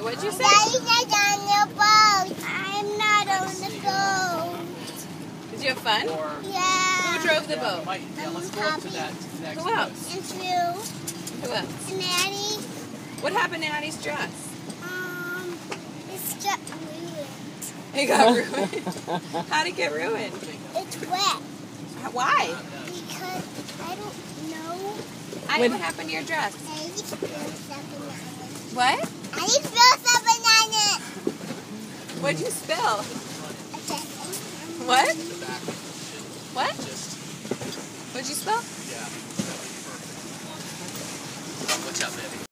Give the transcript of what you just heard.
What'd you say? Daddy's not on the boat. I'm not on the boat. Did you have fun? Yeah. Who drove the boat? Let's go up to that next Who else? And Drew. Who else? And Addie. What happened to Addie's dress? It's just ruined. It got ruined. How'd it get ruined? It's wet. Why? Because I don't know. Addie, what happened to your dress? I need to feel something on it. What? I need to feel something on it. What'd you spill? Okay. What? What? What'd you spill? Yeah. Watch out, baby.